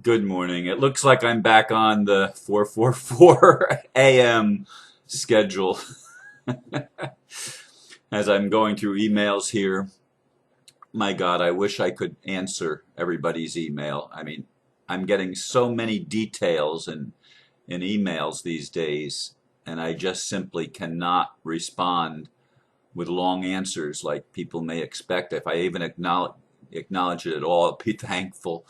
Good morning. It looks like I'm back on the 4:44 a.m. schedule as I'm going through emails here. My God, I wish I could answer everybody's email. I mean, I'm getting so many details in emails these days, and I just simply cannot respond with long answers like people may expect. If I even acknowledge it at all, I'll be thankful.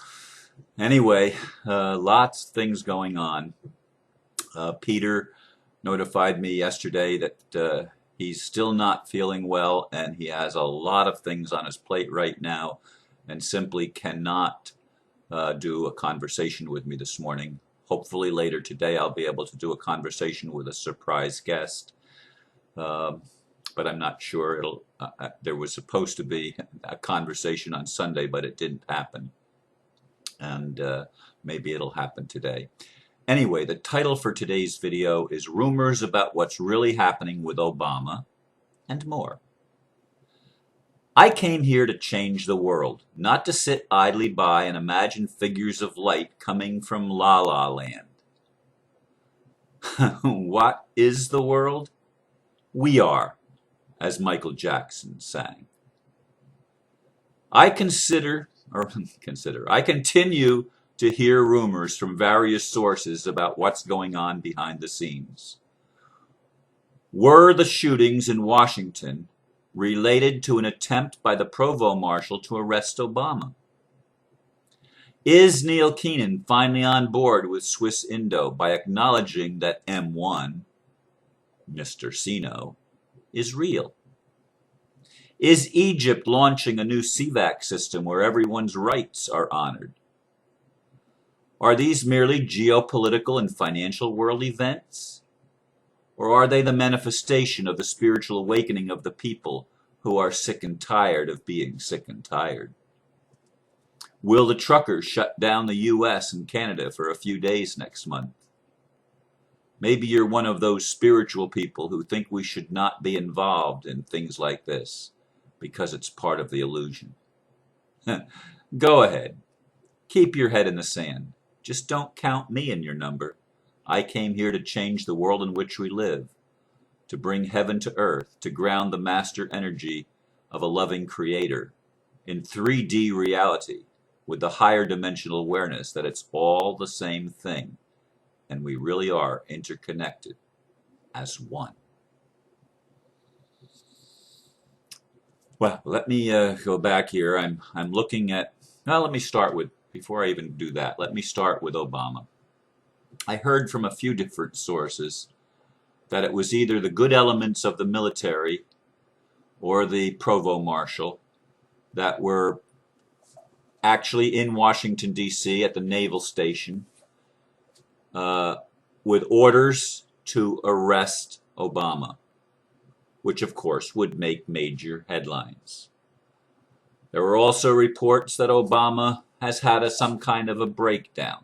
Anyway, lots of things going on. Peter notified me yesterday that he's still not feeling well and he has a lot of things on his plate right now and simply cannot do a conversation with me this morning. Hopefully later today I'll be able to do a conversation with a surprise guest. But I'm not sure. There was supposed to be a conversation on Sunday, but it didn't happen. And maybe it'll happen today. Anyway, the title for today's video is Rumors About What's Really Happening with Obama and More. I came here to change the world, not to sit idly by and imagine figures of light coming from LaLa Land. What is the world? We are, as Michael Jackson sang. I continue to hear rumors from various sources about what's going on behind the scenes. Were the shootings in Washington related to an attempt by the Provost Marshall to arrest Obama? Is Neil Keenan finally on board with Swiss Indo by acknowledging that M1, Mr. Sino, is real? Is Egypt launching a new CVAC system where everyone's rights are honored? Are these merely geopolitical and financial world events? Or are they the manifestation of the spiritual awakening of the people who are sick and tired of being sick and tired? Will the truckers shut down the US and Canada for a few days next month? Maybe you're one of those spiritual people who think we should not be involved in things like this because it's part of the illusion. Go ahead. Keep your head in the sand. Just don't count me in your number. I came here to change the world in which we live, to bring heaven to earth, to ground the master energy of a loving creator in 3D reality with the higher dimensional awareness that it's all the same thing and we really are interconnected as one. Well, let me go back here. I'm looking at, well, let me start with, before I even do that, let me start with Obama. I heard from a few different sources that it was either the good elements of the military or the Provost Marshall that were actually in Washington, D.C. at the naval station with orders to arrest Obama, which of course would make major headlines. There were also reports that Obama has had some kind of a breakdown.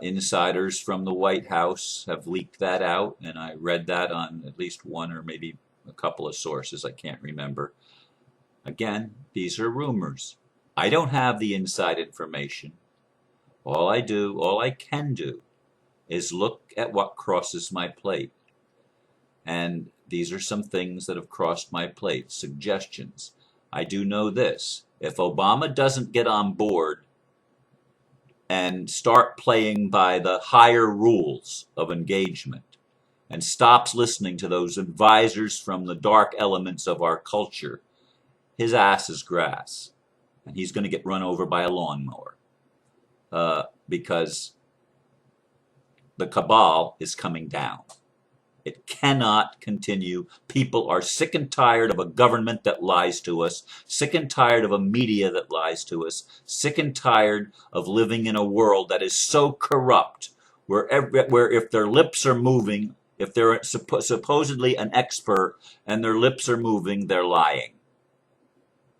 Insiders from the White House have leaked that out, and I read that on at least one or maybe a couple of sources. I can't remember. Again, these are rumors. I don't have the inside information. All I can do, is look at what crosses my plate. And these are some things that have crossed my plate, suggestions. I do know this. If Obama doesn't get on board and start playing by the higher rules of engagement and stops listening to those advisors from the dark elements of our culture, his ass is grass. And he's going to get run over by a lawnmower because the cabal is coming down. It cannot continue. People are sick and tired of a government that lies to us, sick and tired of a media that lies to us, sick and tired of living in a world that is so corrupt, where if their lips are moving, if they're supposedly an expert and their lips are moving, they're lying.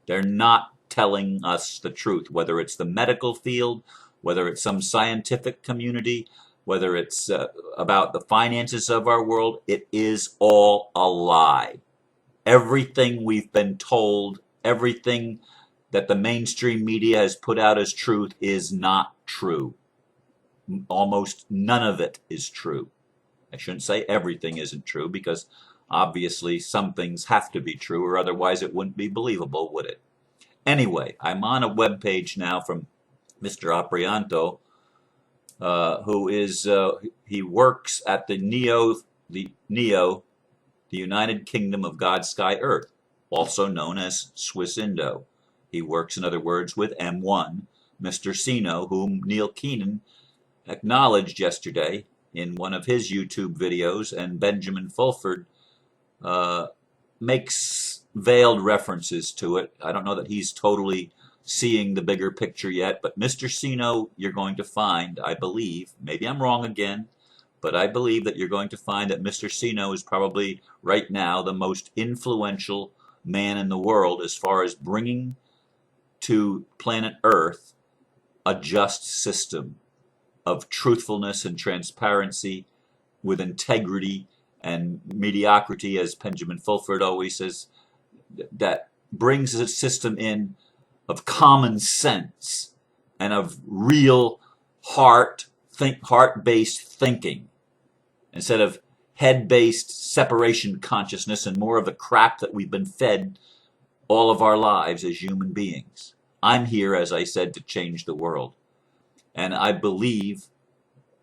They're not telling us the truth, whether it's the medical field, whether it's some scientific community, whether it's about the finances of our world. It is all a lie. Everything we've been told, everything that the mainstream media has put out as truth is not true. Almost none of it is true. I shouldn't say everything isn't true, because obviously some things have to be true, or otherwise it wouldn't be believable, would it? Anyway, I'm on a web page now from Mr. Aprianto, who is he works at the NEO, the United Kingdom of God, Sky, Earth, also known as Swiss Indo. He works, in other words, with M1, Mr. Sino, whom Neil Keenan acknowledged yesterday in one of his YouTube videos, and Benjamin Fulford makes veiled references to it. I don't know that he's totally seeing the bigger picture yet, but Mr. Sino, you're going to find, I believe, maybe I'm wrong again, but I believe that you're going to find that Mr. Sino is probably right now the most influential man in the world as far as bringing to planet Earth a just system of truthfulness and transparency with integrity and mediocrity, as Benjamin Fulford always says, that brings a system in of common sense and of real heart-based thinking, instead of head-based separation consciousness and more of the crap that we've been fed all of our lives as human beings. I'm here, as I said, to change the world. And I believe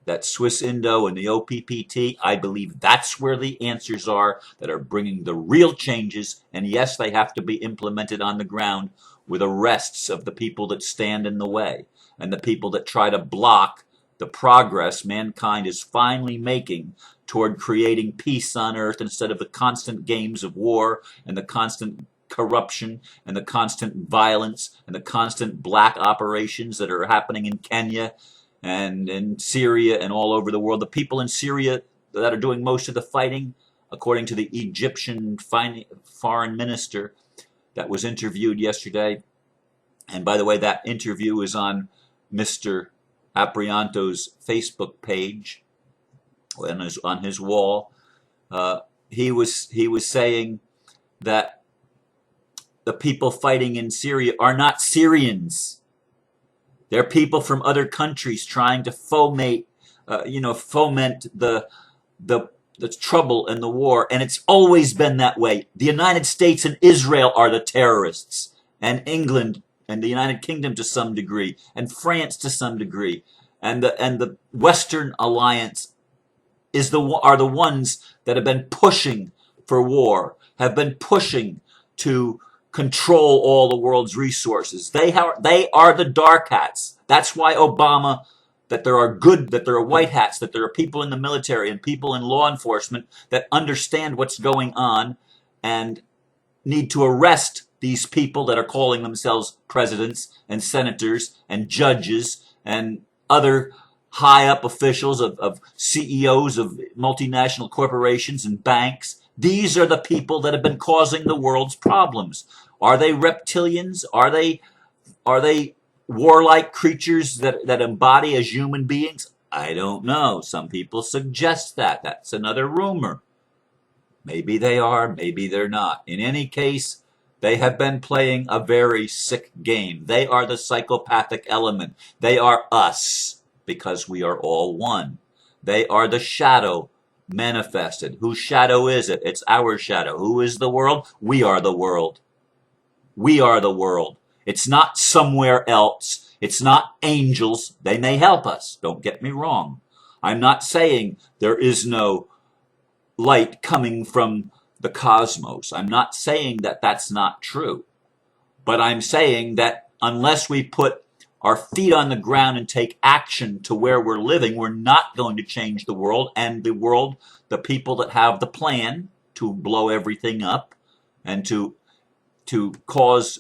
that Swiss Indo and the OPPT, I believe that's where the answers are that are bringing the real changes. And yes, they have to be implemented on the ground with arrests of the people that stand in the way and the people that try to block the progress mankind is finally making toward creating peace on earth, instead of the constant games of war and the constant corruption and the constant violence and the constant black operations that are happening in Kenya and in Syria and all over the world. The people in Syria that are doing most of the fighting, according to the Egyptian foreign minister that was interviewed yesterday. And by the way, that interview is on Mr. Aprianto's Facebook page, and on his wall. He was saying that the people fighting in Syria are not Syrians. They're people from other countries trying to foment the trouble and the war, and it's always been that way. The United States and Israel are the terrorists, and England and the United Kingdom to some degree, and France to some degree, and the Western Alliance are the ones that have been pushing for war, have been pushing to control all the world's resources. They are the dark hats. That's why Obama, that there are white hats, that there are people in the military and people in law enforcement that understand what's going on and need to arrest these people that are calling themselves presidents and senators and judges and other high up officials of CEOs of multinational corporations and banks. These are the people that have been causing the world's problems. Are they reptilians? Are they warlike creatures that embody as human beings? I don't know. Some people suggest that. That's another rumor. Maybe they are, maybe they're not. In any case, they have been playing a very sick game. They are the psychopathic element. They are us, because we are all one. They are the shadow manifested. Whose shadow is it? It's our shadow. Who is the world? We are the world. We are the world. It's not somewhere else. It's not angels. They may help us. Don't get me wrong. I'm not saying there is no light coming from the cosmos. I'm not saying that that's not true. But I'm saying that unless we put our feet on the ground and take action to where we're living, we're not going to change the world. And the people that have the plan to blow everything up and to cause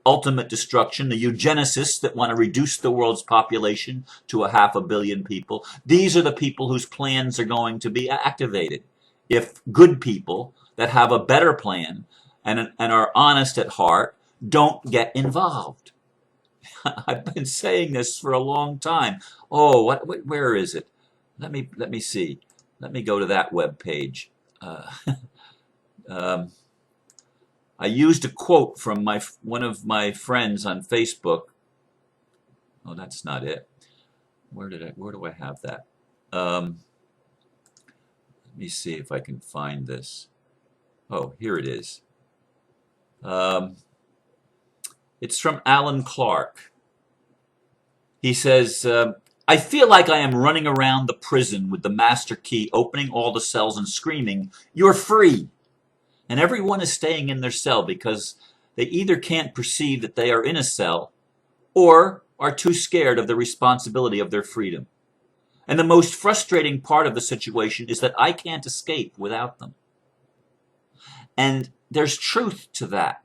ultimate destruction, the eugenicists that want to reduce the world's population to 500 million people, these are the people whose plans are going to be activated. If good people that have a better plan and are honest at heart don't get involved. I've been saying this for a long time. Oh, where is it? Let me see. Let me go to that web page. I used a quote from one of my friends on Facebook. Oh, that's not it. Where do I have that? Let me see if I can find this. Oh, here it is. It's from Alan Clark. He says, I feel like I am running around the prison with the master key, opening all the cells and screaming, "You're free!" And everyone is staying in their cell because they either can't perceive that they are in a cell or are too scared of the responsibility of their freedom. And the most frustrating part of the situation is that I can't escape without them. And there's truth to that.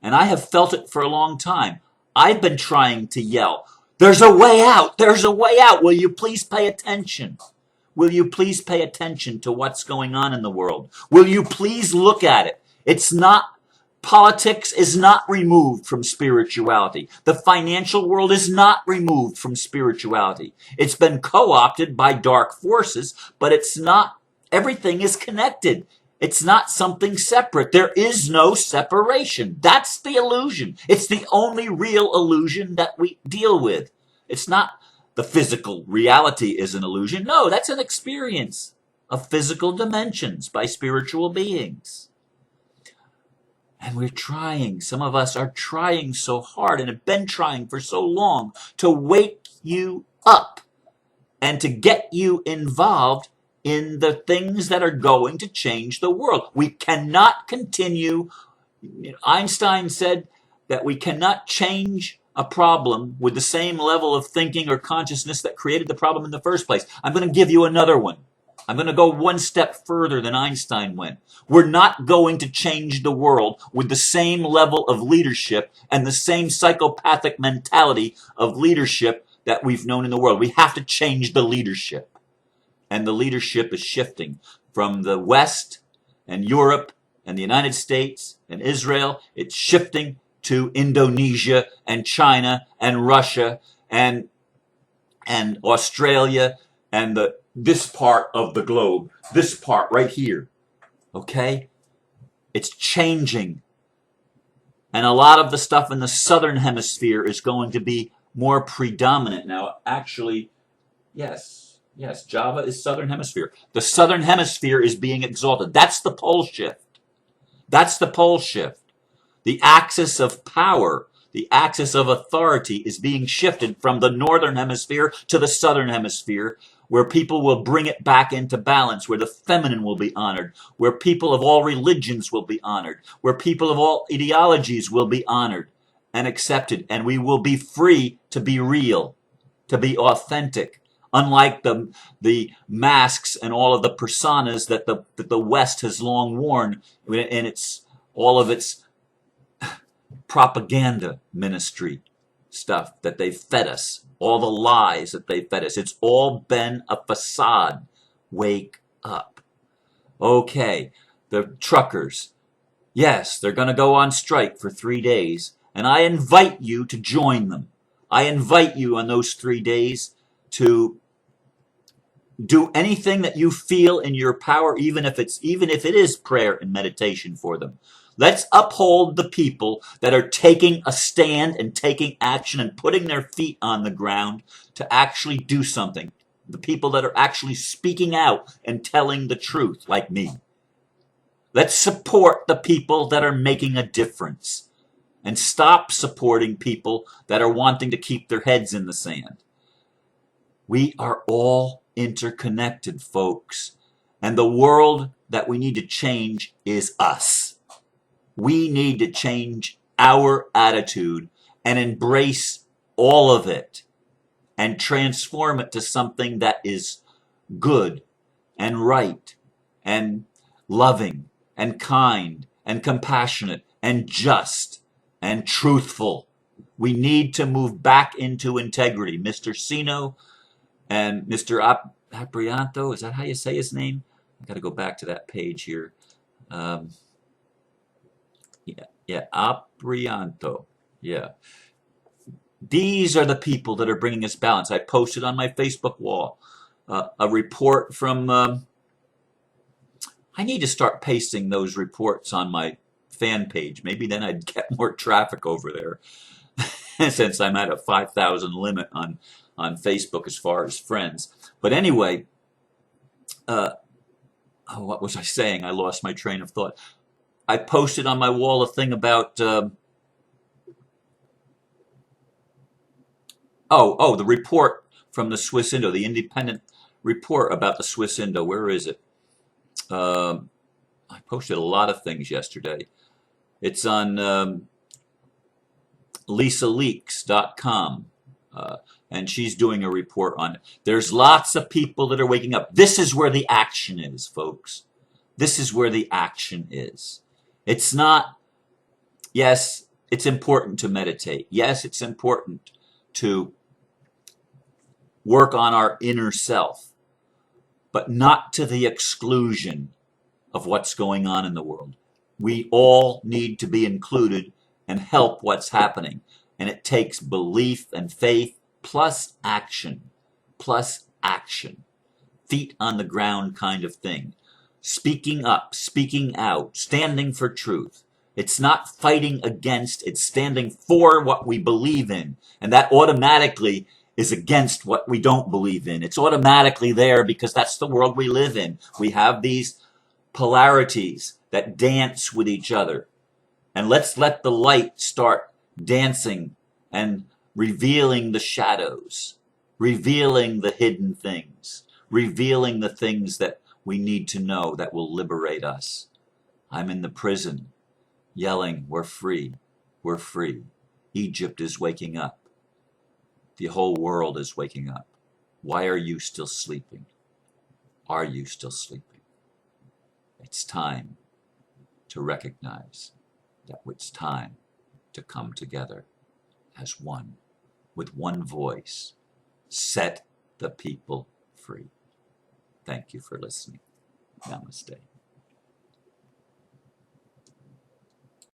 And I have felt it for a long time. I've been trying to yell, "There's a way out! There's a way out! Will you please pay attention? Will you please pay attention to what's going on in the world? Will you please look at it? It's not, politics is not removed from spirituality. The financial world is not removed from spirituality. It's been co-opted by dark forces, but it's not, everything is connected. It's not something separate. There is no separation. That's the illusion. It's the only real illusion that we deal with. It's not the physical reality is an illusion. No, that's an experience of physical dimensions by spiritual beings. And we're trying, some of us are trying so hard and have been trying for so long to wake you up and to get you involved in the things that are going to change the world. We cannot continue. Einstein said that we cannot change a problem with the same level of thinking or consciousness that created the problem in the first place. I'm going to give you another one. I'm going to go one step further than Einstein went. We're not going to change the world with the same level of leadership and the same psychopathic mentality of leadership that we've known in the world. We have to change the leadership. And the leadership is shifting from the West and Europe and the United States and Israel. It's shifting to Indonesia and China and Russia and Australia and this part of the globe, this part right here. Okay? It's changing. And a lot of the stuff in the southern hemisphere is going to be more predominant now. Actually, yes, Java is southern hemisphere. The southern hemisphere is being exalted. That's the pole shift. That's the pole shift. The axis of power, the axis of authority is being shifted from the northern hemisphere to the southern hemisphere, where people will bring it back into balance, where the feminine will be honored, where people of all religions will be honored, where people of all ideologies will be honored and accepted, and we will be free to be real, to be authentic. Unlike the masks and all of the personas that the West has long worn, and it's all of its propaganda ministry stuff that they've fed us, all the lies that they've fed us. It's all been a facade. Wake up. Okay, the truckers, yes, they're going to go on strike for 3 days, and I invite you to join them. I invite you on those 3 days to do anything that you feel in your power, even if it is prayer and meditation for them. Let's uphold the people that are taking a stand and taking action and putting their feet on the ground to actually do something. The people that are actually speaking out and telling the truth, like me. Let's support the people that are making a difference and stop supporting people that are wanting to keep their heads in the sand. We are all interconnected, folks. And the world that we need to change is us. We need to change our attitude and embrace all of it and transform it to something that is good and right and loving and kind and compassionate and just and truthful. We need to move back into integrity. Mr. Sino and Mr. Aprianto, is that how you say his name? I got to go back to that page here. Aprianto. Yeah. These are the people that are bringing us balance. I posted on my Facebook wall a report from, I need to start pasting those reports on my fan page. Maybe then I'd get more traffic over there since I'm at a 5,000 limit on Facebook as far as friends. But anyway, what was I saying? I lost my train of thought. I posted on my wall a thing about the report from the Swiss Indo, the independent report about the Swiss Indo. Where is it? I posted a lot of things yesterday. It's on lisaleaks.com, and she's doing a report on it. There's lots of people that are waking up. This is where the action is, folks. This is where the action is. It's not, yes, it's important to meditate. Yes, it's important to work on our inner self, but not to the exclusion of what's going on in the world. We all need to be included and help what's happening. And it takes belief and faith plus action, feet on the ground kind of thing. Speaking up, speaking out, standing for truth. It's not fighting against, it's standing for what we believe in. And that automatically is against what we don't believe in. It's automatically there because that's the world we live in. We have these polarities that dance with each other. And let's let the light start dancing and revealing the shadows, revealing the hidden things, revealing the things that we need to know that will liberate us. I'm in the prison yelling, we're free, we're free. Egypt is waking up. The whole world is waking up. Why are you still sleeping? Are you still sleeping? It's time to recognize that it's time to come together as one, with one voice. Set the people free. Thank you for listening. Namaste.